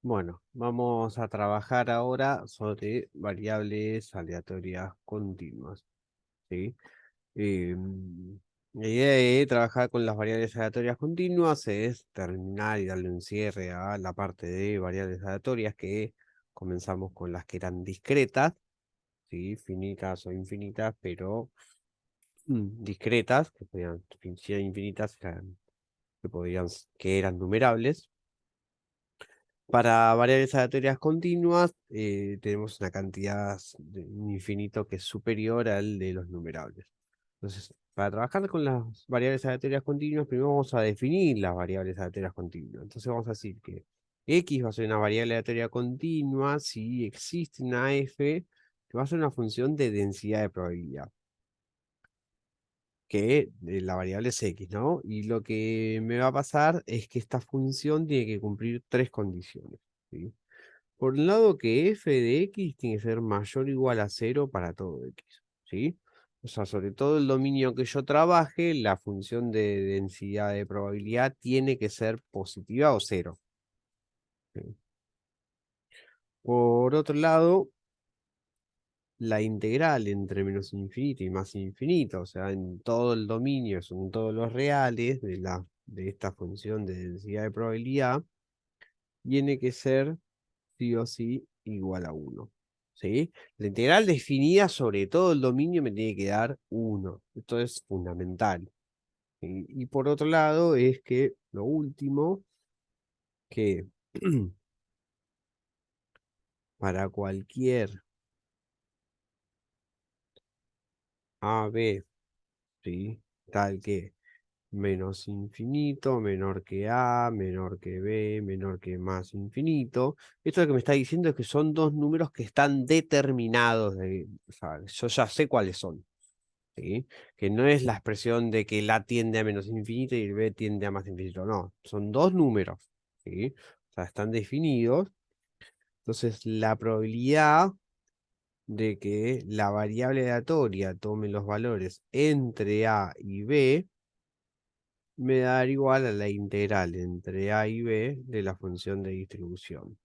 Bueno, vamos a trabajar ahora sobre variables aleatorias continuas, ¿sí? La idea de trabajar con las variables aleatorias continuas es terminar y darle un cierre a la parte de variables aleatorias que comenzamos con las que eran discretas, ¿sí? Finitas o infinitas, pero discretas, que podían ser infinitas, que que eran numerables. Para variables aleatorias continuas, tenemos una cantidad de un infinito que es superior al de los numerables. Entonces, para trabajar con las variables aleatorias continuas, primero vamos a definir las variables aleatorias continuas. Entonces vamos a decir que x va a ser una variable aleatoria continua si existe una f que va a ser una función de densidad de probabilidad, que la variable es x, ¿no? Y lo que me va a pasar es que esta función tiene que cumplir tres condiciones, ¿sí? Por un lado, que f de x tiene que ser mayor o igual a cero para todo x, ¿sí? O sea, sobre todo el dominio que yo trabaje, la función de densidad de probabilidad tiene que ser positiva o cero, ¿sí? Por otro lado, la integral entre menos infinito y más infinito, o sea, en todo el dominio, son todos los reales de esta función de densidad de probabilidad, tiene que ser sí o sí igual a uno, ¿sí? La integral definida sobre todo el dominio me tiene que dar uno. Esto es fundamental. Y por otro lado es que lo último, que para cualquier a b, ¿sí? Tal que menos infinito, menor que a, menor que b, menor que más infinito. Esto lo que me está diciendo es que son dos números que están determinados, o sea, yo ya sé cuáles son. ¿Sí? Que no es la expresión de que el A tiende a menos infinito y el B tiende a más infinito, no, son dos números, ¿sí? O sea, están definidos. Entonces, la probabilidad de que la variable aleatoria tome los valores entre A y B me da igual a la integral entre A y B de la función de distribución,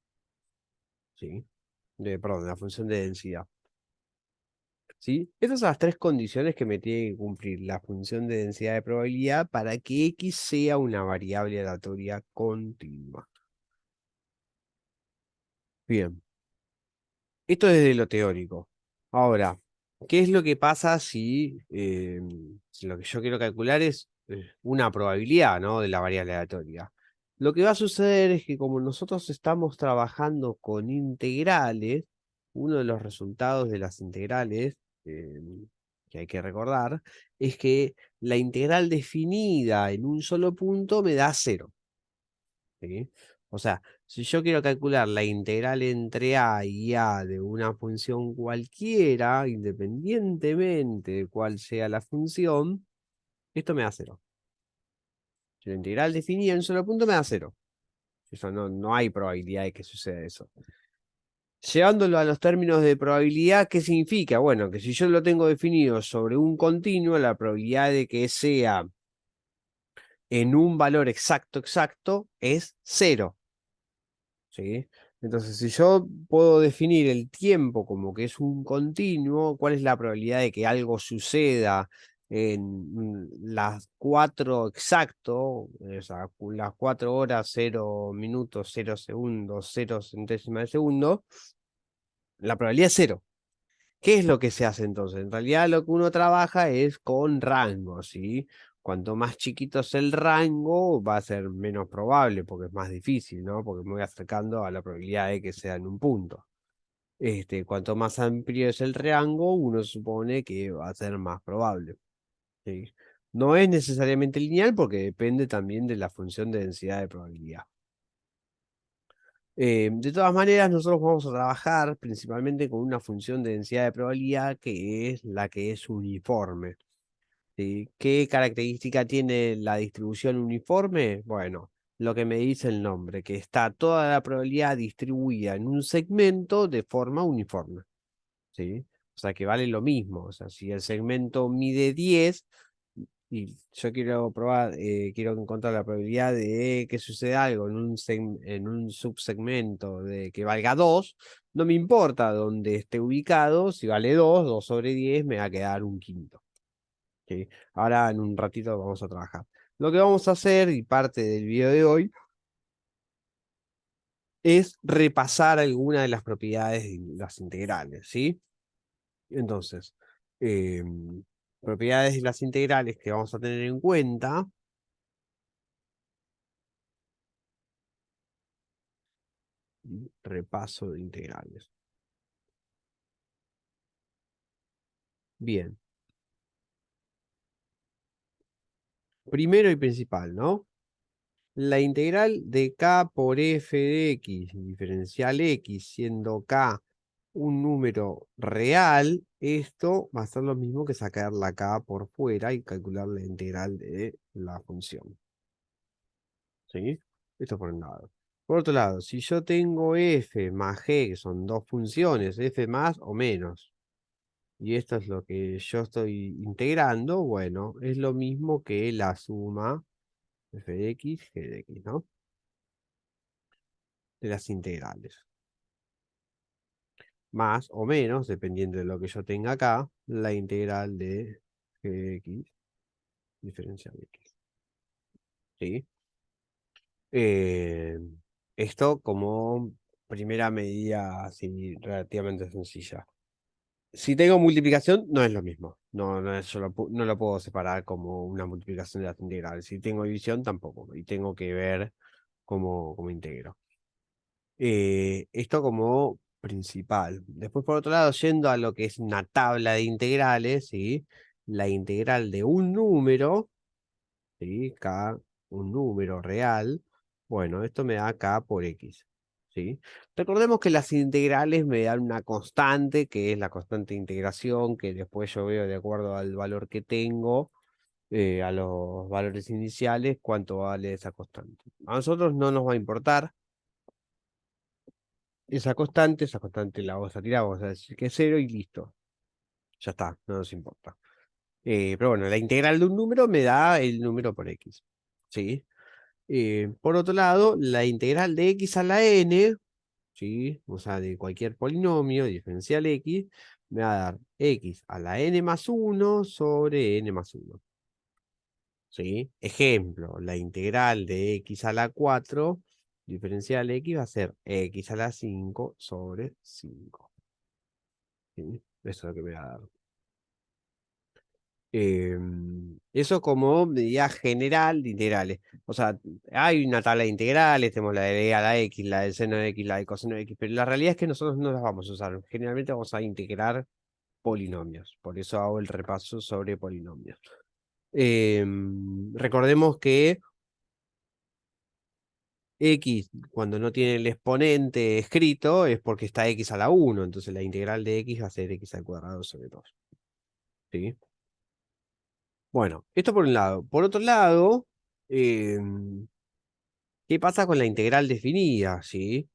¿sí? Perdón, de la función de densidad. ¿Sí? Estas son las tres condiciones que me tiene que cumplir la función de densidad de probabilidad para que x sea una variable aleatoria continua. Bien, esto desde lo teórico. Ahora, ¿qué es lo que pasa si lo que yo quiero calcular es una probabilidad, ¿no? De la variable aleatoria? Lo que va a suceder es que como nosotros estamos trabajando con integrales, uno de los resultados de las integrales que hay que recordar es que la integral definida en un solo punto me da cero, ¿sí? O sea, si yo quiero calcular la integral entre a y a de una función cualquiera, independientemente de cuál sea la función, esto me da cero. Si la integral definida en un solo punto me da cero. Eso no hay probabilidad de que suceda eso. Llevándolo a los términos de probabilidad, ¿qué significa? Bueno, que si yo lo tengo definido sobre un continuo, la probabilidad de que sea en un valor exacto es cero, ¿sí? Entonces, si yo puedo definir el tiempo como que es un continuo, ¿cuál es la probabilidad de que algo suceda en las 4 exacto, o sea, las 4 horas, 0 minutos, 0 segundos, 0 centésimas de segundo? La probabilidad es cero. ¿Qué es lo que se hace entonces? En realidad lo que uno trabaja es con rangos, ¿sí? Cuanto más chiquito es el rango, va a ser menos probable porque es más difícil, ¿no? Porque me voy acercando a la probabilidad de que sea en un punto. Cuanto más amplio es el rango, uno supone que va a ser más probable, ¿sí? No es necesariamente lineal porque depende también de la función de densidad de probabilidad. De todas maneras, nosotros vamos a trabajar principalmente con una función de densidad de probabilidad que es la que es uniforme, ¿sí? ¿Qué característica tiene la distribución uniforme? Bueno, lo que me dice el nombre, que está toda la probabilidad distribuida en un segmento de forma uniforme, ¿sí? O sea, que vale lo mismo. O sea, si el segmento mide 10, y yo quiero probar, quiero encontrar la probabilidad de que suceda algo en un subsegmento de que valga 2, no me importa dónde esté ubicado, si vale 2, 2 sobre 10 me va a quedar un quinto. ¿Sí? Ahora en un ratito vamos a trabajar. Lo que vamos a hacer, y parte del video de hoy, es repasar algunas de las propiedades de las integrales, ¿sí? Entonces, propiedades de las integrales que vamos a tener en cuenta. Repaso de integrales. Bien. Primero y principal, ¿no? La integral de k por f de x, diferencial x, siendo k un número real, esto va a ser lo mismo que sacar la k por fuera y calcular la integral de la función. ¿Sí? Esto por un lado. Por otro lado, si yo tengo f más g, que son dos funciones, f más o menos, y esto es lo que yo estoy integrando, bueno, es lo mismo que la suma f de x, g de x, ¿no? De las integrales. Más o menos, dependiendo de lo que yo tenga acá, la integral de g de x diferencial de x. ¿Sí? Eh, Esto como primera medida así relativamente sencilla. Si tengo multiplicación, no es lo mismo. No, no, no lo puedo separar como una multiplicación de las integrales. Si tengo división, tampoco. Y tengo que ver cómo integro. Esto como principal. Después, por otro lado, yendo a lo que es una tabla de integrales, ¿sí? La integral de un número, ¿sí? K, un número real. Bueno, esto me da K por X. ¿Sí? Recordemos que las integrales me dan una constante, que es la constante de integración, que después yo veo de acuerdo al valor que tengo, a los valores iniciales, cuánto vale esa constante. A nosotros no nos va a importar esa constante la vamos a tirar, vamos a decir que es cero y listo. Ya está, no nos importa. Pero bueno, la integral de un número me da el número por X. ¿Sí? Por otro lado, la integral de X a la N, ¿sí? O sea, de cualquier polinomio diferencial X, me va a dar X a la N más 1 sobre N más 1. ¿Sí? Ejemplo, la integral de X a la 4 diferencial X va a ser X a la 5 sobre 5. ¿Sí? Eso es lo que me va a dar. Eso como medida general de integrales. O sea, hay una tabla de integrales, tenemos la de a la x, la del seno de x, la de coseno de x, pero la realidad es que nosotros no las vamos a usar. Generalmente vamos a integrar polinomios. Por eso hago el repaso sobre polinomios. Recordemos que x, cuando no tiene el exponente escrito, es porque está x a la 1. Entonces la integral de x va a ser x al cuadrado sobre 2. ¿Sí? Bueno, esto por un lado. Por otro lado, ¿qué pasa con la integral definida? ¿Sí?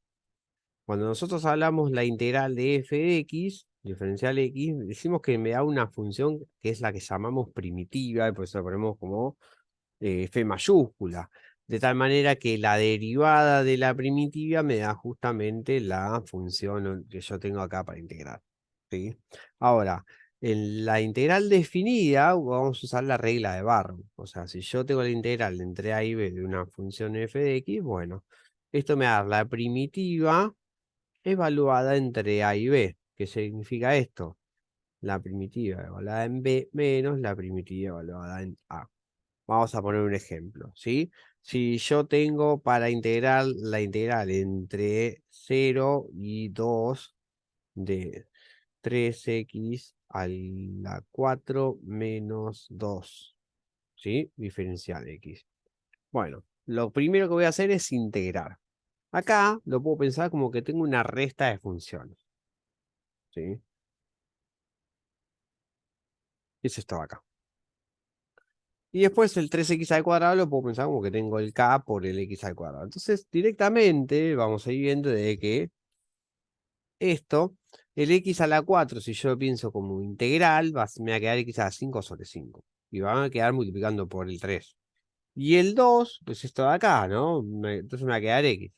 Cuando nosotros hablamos la integral de f de x, diferencial x, decimos que me da una función que es la que llamamos primitiva, y por eso la ponemos como f mayúscula. De tal manera que la derivada de la primitiva me da justamente la función que yo tengo acá para integrar. ¿Sí? Ahora, en la integral definida vamos a usar la regla de Barrow. O sea, si yo tengo la integral entre a y b de una función f de x, bueno, esto me da la primitiva evaluada entre a y b. ¿Qué significa esto? La primitiva evaluada en b menos la primitiva evaluada en a. Vamos a poner un ejemplo, ¿sí? Si yo tengo para integrar la integral entre 0 y 2 de 3x a la 4 menos 2, ¿sí? Diferencial x. Bueno, lo primero que voy a hacer es integrar. Acá lo puedo pensar como que tengo una resta de funciones, ¿sí? Y eso estaba acá. Y después el 3x al cuadrado lo puedo pensar como que tengo el k por el x al cuadrado. Entonces, directamente vamos a ir viendo de que esto, el x a la 4, si yo lo pienso como integral, me va a quedar x a la 5 sobre 5. y van a quedar multiplicando por el 3. Y el 2 pues esto de acá, ¿no? Entonces me va a quedar x.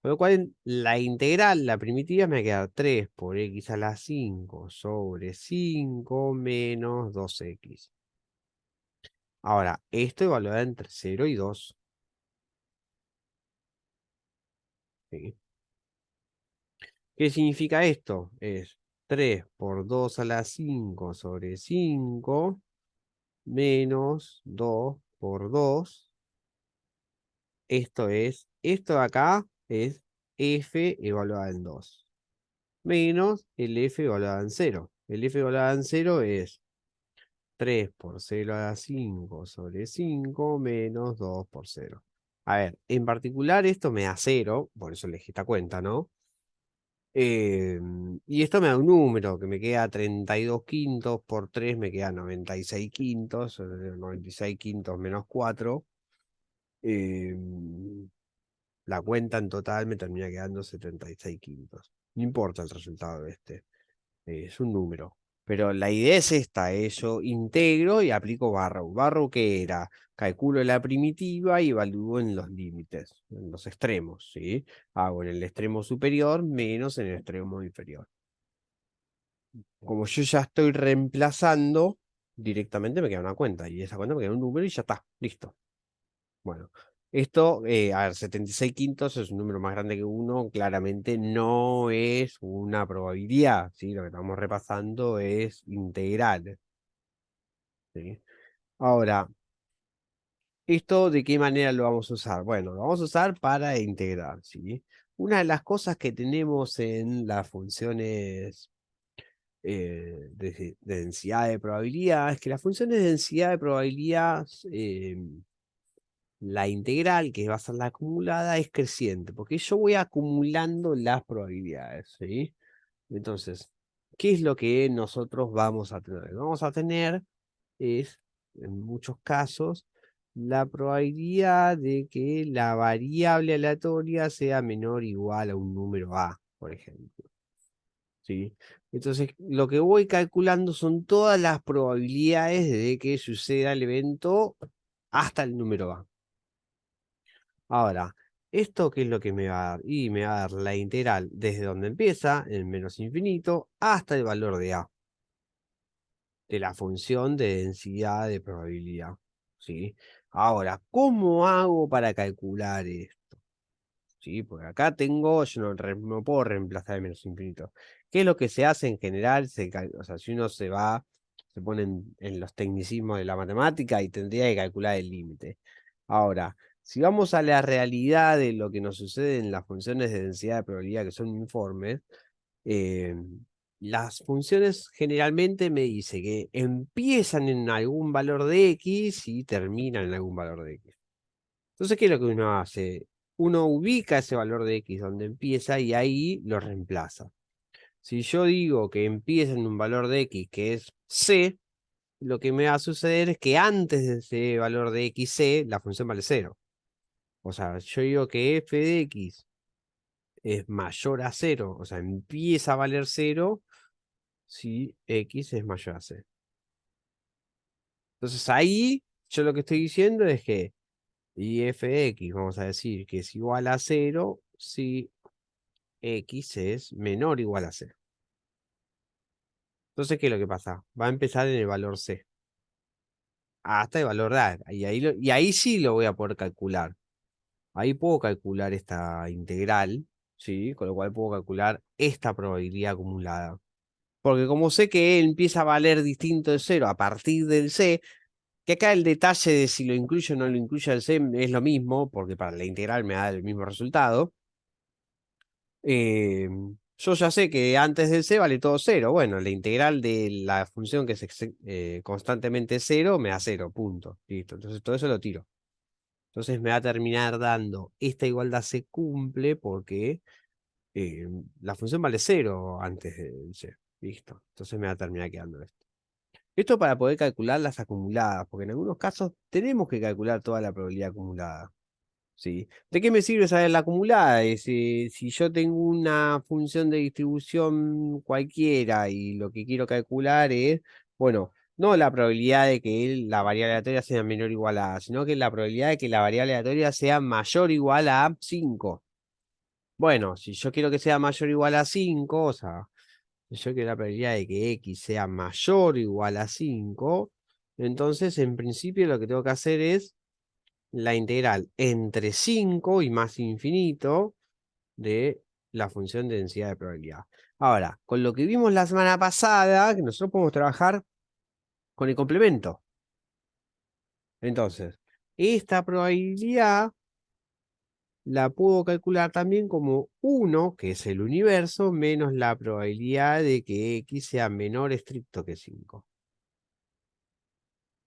Con lo cual, la integral, la primitiva, me va a quedar 3 por x a la 5 sobre 5 menos 2x. Ahora, esto evaluado entre 0 y 2. ¿Sí? ¿Qué significa esto? Es 3 por 2 a la 5 sobre 5 menos 2 por 2. Esto de acá es f evaluada en 2 menos el f evaluada en 0. El f evaluada en 0 es 3 por 0 a la 5 sobre 5 menos 2 por 0. A ver, en particular esto me da 0, por eso elegí esta cuenta, ¿no? Y esto me da un número que me queda 32 quintos por 3 me queda 96 quintos, 96 quintos menos 4. La cuenta en total me termina quedando 76 quintos. No importa el resultado de este, es un número. Pero la idea es esta, yo integro y aplico Barrow. ¿Barrow qué era? Calculo la primitiva y evalúo en los límites, en los extremos, ¿sí? Hago en el extremo superior menos en el extremo inferior. Como yo ya estoy reemplazando, directamente me queda una cuenta. Y esa cuenta me queda un número y ya está, listo. Bueno, esto, a ver, 76 quintos es un número más grande que uno, claramente no es una probabilidad, ¿sí? Lo que estamos repasando es integral, ¿sí? Ahora, ¿esto de qué manera lo vamos a usar? Bueno, lo vamos a usar para integrar, ¿sí? Una de las cosas que tenemos en las funciones de densidad de probabilidad es que las funciones de densidad de probabilidad la integral, que va a ser la acumulada, es creciente, porque yo voy acumulando las probabilidades, ¿sí? Entonces, ¿qué es lo que nosotros vamos a tener? Vamos a tener es, en muchos casos, la probabilidad de que la variable aleatoria sea menor o igual a un número A, por ejemplo, ¿sí? Entonces, lo que voy calculando son todas las probabilidades de que suceda el evento hasta el número A. Ahora, ¿esto qué es lo que me va a dar? Y me va a dar la integral desde donde empieza, en menos infinito, hasta el valor de A, de la función de densidad de probabilidad. ¿Sí? Ahora, ¿cómo hago para calcular esto? ¿Sí? Porque acá tengo, yo no puedo reemplazar el menos infinito. ¿Qué es lo que se hace en general? O sea, si uno se pone en los tecnicismos de la matemática y tendría que calcular el límite. Ahora, si vamos a la realidad de lo que nos sucede en las funciones de densidad de probabilidad que son uniformes, eh, las funciones generalmente me dice que empiezan en algún valor de X y terminan en algún valor de X. Entonces, ¿qué es lo que uno hace? Uno ubica ese valor de X donde empieza y ahí lo reemplaza. Si yo digo que empieza en un valor de X que es C, lo que me va a suceder es que antes de ese valor de XC, la función vale 0. O sea, yo digo que f de x es mayor a 0, o sea, empieza a valer 0 si x es mayor a 0. Entonces ahí yo lo que estoy diciendo es que y f de x, vamos a decir que es igual a 0 si x es menor o igual a 0. Entonces, ¿qué es lo que pasa? Va a empezar en el valor c hasta el valor a. Y ahí sí lo voy a poder calcular. Ahí puedo calcular esta integral, ¿sí? Con lo cual puedo calcular esta probabilidad acumulada. Porque como sé que empieza a valer distinto de 0 a partir del C, que acá el detalle de si lo incluyo o no lo incluyo el C es lo mismo, porque para la integral me da el mismo resultado. eh, yo ya sé que antes del C vale todo 0. Bueno, la integral de la función que es constantemente 0 me da 0, punto. Listo. Entonces todo eso lo tiro. Entonces me va a terminar dando, esta igualdad se cumple porque la función vale 0 antes del C. Listo. Entonces me va a terminar quedando esto. Esto para poder calcular las acumuladas, porque en algunos casos tenemos que calcular toda la probabilidad acumulada. ¿Sí? ¿De qué me sirve saber la acumulada? Si yo tengo una función de distribución cualquiera y lo que quiero calcular es, bueno, No la probabilidad de que la variable aleatoria sea menor o igual a A, sino que la probabilidad de que la variable aleatoria sea mayor o igual a 5. Bueno, si yo quiero que sea mayor o igual a 5, o sea, si yo quiero la probabilidad de que X sea mayor o igual a 5, entonces en principio lo que tengo que hacer es la integral entre 5 y más infinito de la función de densidad de probabilidad. Ahora, con lo que vimos la semana pasada, que nosotros podemos trabajar con el complemento. Entonces, esta probabilidad la puedo calcular también como 1, que es el universo, menos la probabilidad de que X sea menor estricto que 5.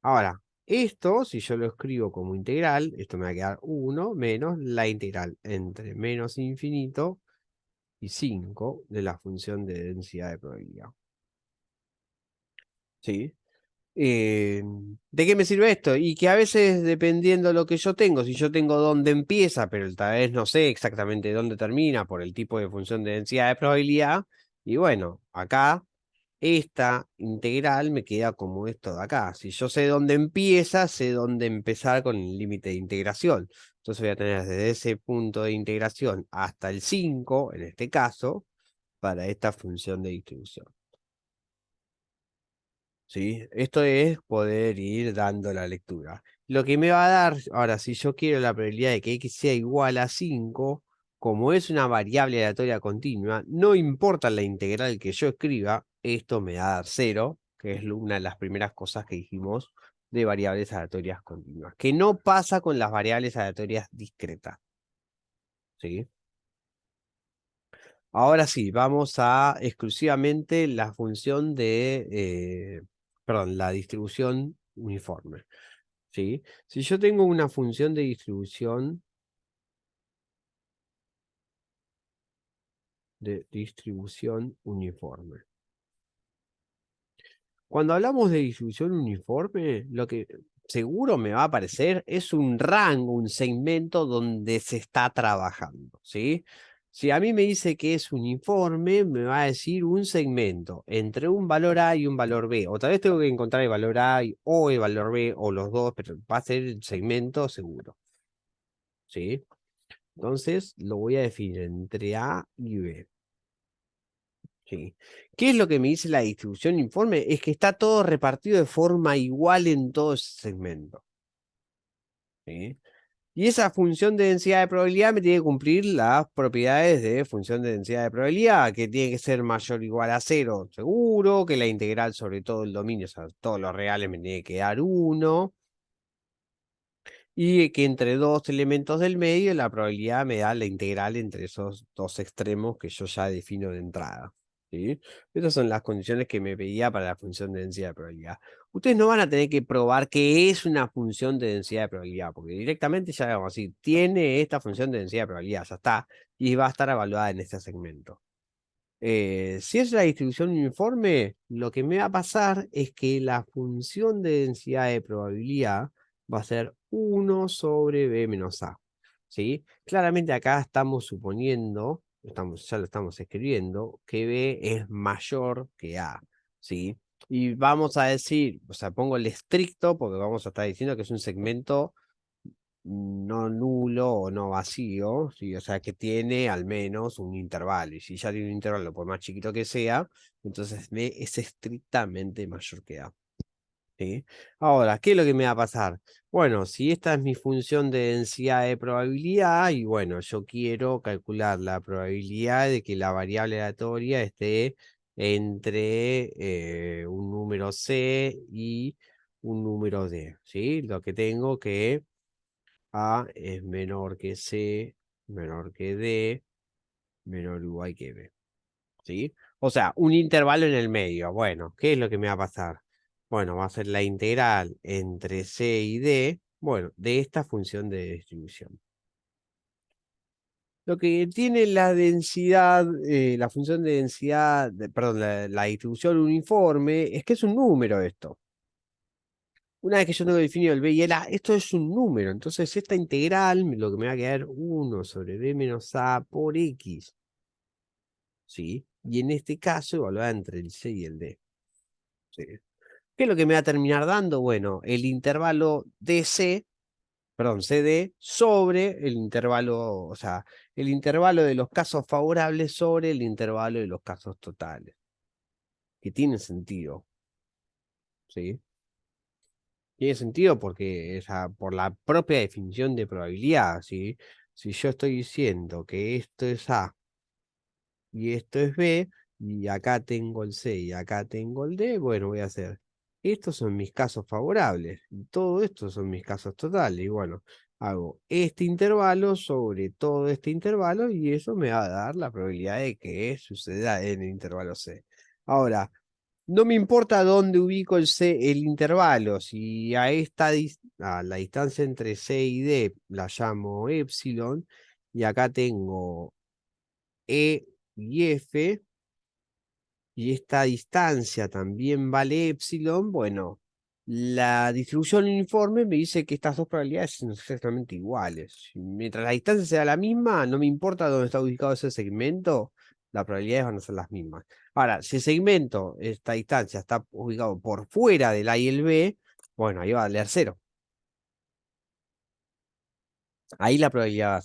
Ahora, esto, si yo lo escribo como integral, esto me va a quedar 1 menos la integral entre menos infinito y 5 de la función de densidad de probabilidad. ¿Sí? Eh, ¿De qué me sirve esto? Y que a veces, dependiendo de lo que yo tengo, si yo tengo dónde empieza, pero tal vez no sé exactamente dónde termina por el tipo de función de densidad de probabilidad, y bueno, acá esta integral me queda como esto de acá. Si yo sé dónde empieza, sé dónde empezar con el límite de integración. Entonces voy a tener desde ese punto de integración hasta el 5, en este caso, para esta función de distribución. ¿Sí? Esto es poder ir dando la lectura. Lo que me va a dar, ahora, si yo quiero la probabilidad de que X sea igual a 5, como es una variable aleatoria continua, no importa la integral que yo escriba, esto me va a dar 0, que es una de las primeras cosas que dijimos de variables aleatorias continuas, que no pasa con las variables aleatorias discretas. ¿Sí? Ahora sí, vamos a exclusivamente la función perdón, la distribución uniforme. ¿Sí? Si yo tengo una función de distribución uniforme. Cuando hablamos de distribución uniforme, lo que seguro me va a aparecer es un rango, un segmento donde se está trabajando, ¿sí? Si a mí me dice que es uniforme, me va a decir un segmento entre un valor A y un valor B. O tal vez tengo que encontrar el valor A o el valor B o los dos, pero va a ser el segmento seguro, ¿sí? Entonces lo voy a definir entre A y B. Sí. ¿Qué es lo que me dice la distribución informe? Es que está todo repartido de forma igual en todo ese segmento. ¿Sí? Y esa función de densidad de probabilidad me tiene que cumplir las propiedades de función de densidad de probabilidad, que tiene que ser mayor o igual a 0, seguro, que la integral sobre todo el dominio, o sea, todos los reales me tiene que dar 1, y que entre dos elementos del medio la probabilidad me da la integral entre esos dos extremos que yo ya defino de entrada. ¿Sí? Estas son las condiciones que me pedía para la función de densidad de probabilidad. Ustedes no van a tener que probar que es una función de densidad de probabilidad, porque directamente ya vamos a decir, tiene esta función de densidad de probabilidad, ya está, y va a estar evaluada en este segmento. Si es la distribución uniforme, lo que me va a pasar es que la función de densidad de probabilidad va a ser 1 sobre b menos a. ¿Sí? Claramente acá estamos suponiendo, ya lo estamos escribiendo, que b es mayor que a. ¿Sí? Y vamos a decir, o sea, pongo el estricto porque vamos a estar diciendo que es un segmento no nulo o no vacío, ¿sí? O sea que tiene al menos un intervalo. Y si ya tiene un intervalo, por más chiquito que sea, entonces B es estrictamente mayor que A. ¿Sí? Ahora, ¿qué es lo que me va a pasar? Bueno, si esta es mi función de densidad de probabilidad, y bueno, yo quiero calcular la probabilidad de que la variable aleatoria esté entre un número C y un número D, ¿sí? Lo que tengo que a es menor que C, menor que D, menor o igual que B. ¿Sí? O sea, un intervalo en el medio. Bueno, ¿qué es lo que me va a pasar? Bueno, va a ser la integral entre C y D, bueno, de esta función de distribución. Lo que tiene la densidad, la función de densidad, perdón, la distribución uniforme, es que es un número esto. Una vez que yo tengo definido el b y el a, esto es un número. Entonces, esta integral, lo que me va a quedar 1 sobre b menos a por x. ¿Sí? Y en este caso, evaluada entre el c y el d. ¿Sí? ¿Qué es lo que me va a terminar dando? Bueno, el intervalo DC, perdón, CD sobre el intervalo, o sea, el intervalo de los casos favorables sobre el intervalo de los casos totales, que tiene sentido, ¿sí? Tiene sentido porque por la propia definición de probabilidad, ¿sí? Si yo estoy diciendo que esto es A y esto es B, y acá tengo el C y acá tengo el D, bueno, voy a hacer, estos son mis casos favorables, y todo esto son mis casos totales, y bueno, hago este intervalo sobre todo este intervalo, y eso me va a dar la probabilidad de que suceda en el intervalo C. Ahora, no me importa dónde ubico el intervalo, si a la distancia entre C y D la llamo epsilon, y acá tengo E y F, y esta distancia también vale epsilon, bueno, la distribución uniforme me dice que estas dos probabilidades son exactamente iguales. Mientras la distancia sea la misma, no me importa dónde está ubicado ese segmento, las probabilidades van a ser las mismas. Ahora, si el segmento, esta distancia, está ubicado por fuera del A y el B, bueno, ahí va a valer cero. Ahí la probabilidad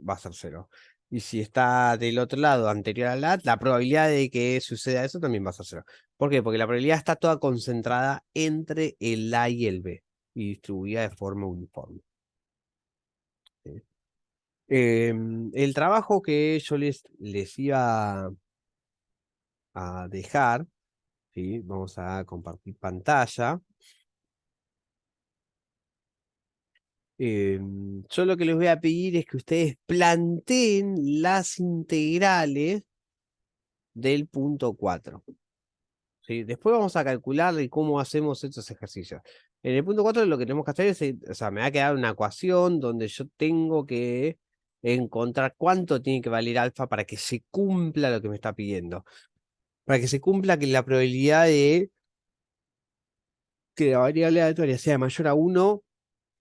va a ser cero. Y si está del otro lado, anterior al la probabilidad de que suceda eso también va a ser cero. ¿Por qué? Porque la probabilidad está toda concentrada entre el A y el B y distribuida de forma uniforme. ¿Sí? El trabajo que yo les iba a dejar, ¿sí? Vamos a compartir pantalla. Yo lo que les voy a pedir es que ustedes planteen las integrales del punto 4. ¿Sí? Después vamos a calcular cómo hacemos estos ejercicios. En el punto 4 lo que tenemos que hacer es, o sea, me va a quedar una ecuación donde yo tengo que encontrar cuánto tiene que valer alfa para que se cumpla lo que me está pidiendo. Para que se cumpla que la probabilidad de que la variable aleatoria sea mayor a 1,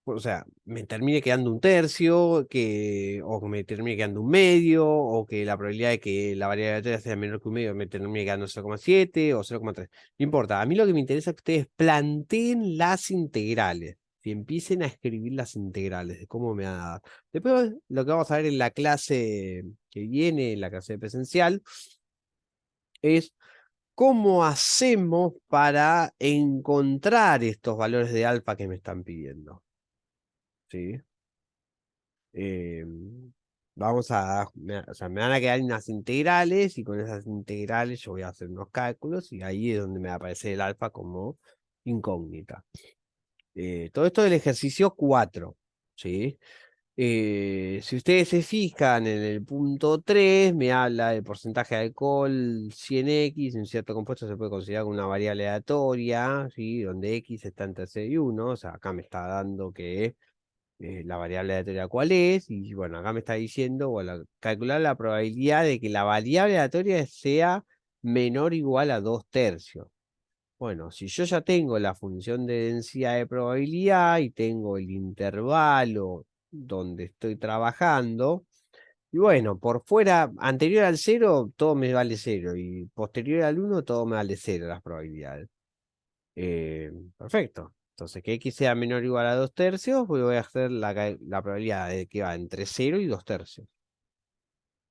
o sea, me termine quedando un tercio, o que me termine quedando un medio, o que la probabilidad de que la variable aleatoria sea menor que un medio me termine quedando 0,7 o 0,3. No importa, a mí lo que me interesa es que ustedes planteen las integrales, que empiecen a escribir las integrales de cómo me va a dar. Después lo que vamos a ver en la clase que viene, en la clase presencial, es cómo hacemos para encontrar estos valores de alfa que me están pidiendo. ¿Sí? Eh, o sea, me van a quedar unas integrales y con esas integrales yo voy a hacer unos cálculos y ahí es donde me va a aparecer el alfa como incógnita. Todo esto del ejercicio 4, ¿sí? Si ustedes se fijan en el punto 3 me habla del porcentaje de alcohol 100x, un cierto compuesto se puede considerar como una variable aleatoria, ¿sí? Donde x está entre 0 y 1, o sea, acá me está dando que la variable aleatoria cuál es, y bueno, acá me está diciendo, bueno, calcular la probabilidad de que la variable aleatoria sea menor o igual a 2 tercios. Bueno, si yo ya tengo la función de densidad de probabilidad y tengo el intervalo donde estoy trabajando, y bueno, por fuera, anterior al cero, todo me vale cero, y posterior al uno, todo me vale cero las probabilidades. Perfecto. Entonces, que x sea menor o igual a 2 tercios, pues voy a hacer la probabilidad de que va entre 0 y 2 tercios.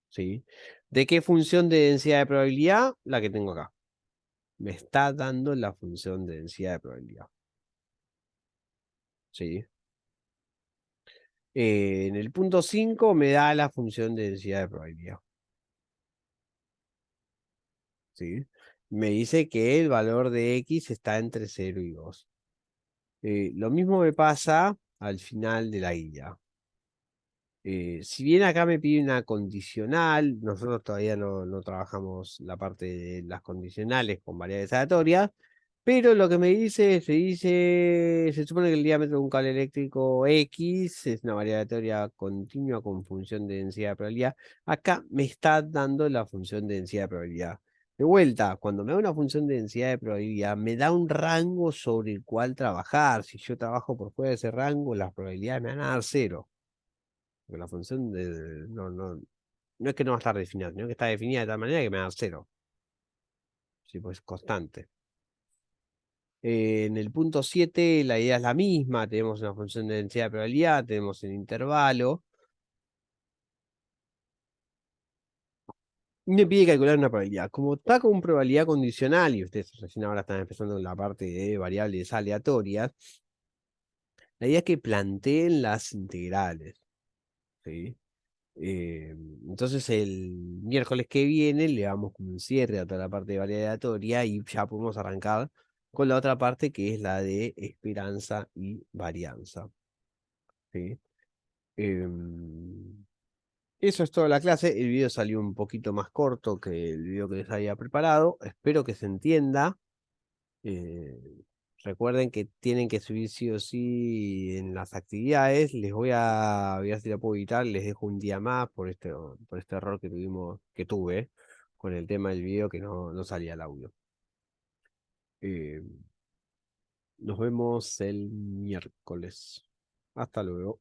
¿Sí? ¿De qué función de densidad de probabilidad? La que tengo acá. Me está dando la función de densidad de probabilidad. ¿Sí? En el punto 5 me da la función de densidad de probabilidad. ¿Sí? Me dice que el valor de x está entre 0 y 2. Lo mismo me pasa al final de la guía. Si bien acá me pide una condicional, nosotros todavía no trabajamos la parte de las condicionales con variables aleatorias, pero lo que me dice, se supone que el diámetro de un cable eléctrico X es una variable aleatoria continua con función de densidad de probabilidad. Acá me está dando la función de densidad de probabilidad. De vuelta, cuando me da una función de densidad de probabilidad, me da un rango sobre el cual trabajar. Si yo trabajo por fuera de ese rango, las probabilidades me van a dar cero. Porque la función no es que no va a estar definida, sino que está definida de tal manera que me da cero. Sí, pues es constante. En el punto 7 la idea es la misma, tenemos una función de densidad de probabilidad, tenemos el intervalo. Y me pide calcular una probabilidad. Como está con probabilidad condicional, y ustedes recién ahora están empezando en la parte de variables aleatorias, la idea es que planteen las integrales. ¿Sí? Eh, entonces el miércoles que viene le damos como un cierre a toda la parte de variable aleatoria y ya podemos arrancar con la otra parte que es la de esperanza y varianza. ¿Sí? Em, Eso es toda la clase. El video salió un poquito más corto que el video que les había preparado. Espero que se entienda. Eh, Recuerden que tienen que subir sí o sí en las actividades. Voy a ver si la puedo evitar. Les dejo un día más por este error que tuve con el tema del video que no salía el audio. Eh, Nos vemos el miércoles. Hasta luego.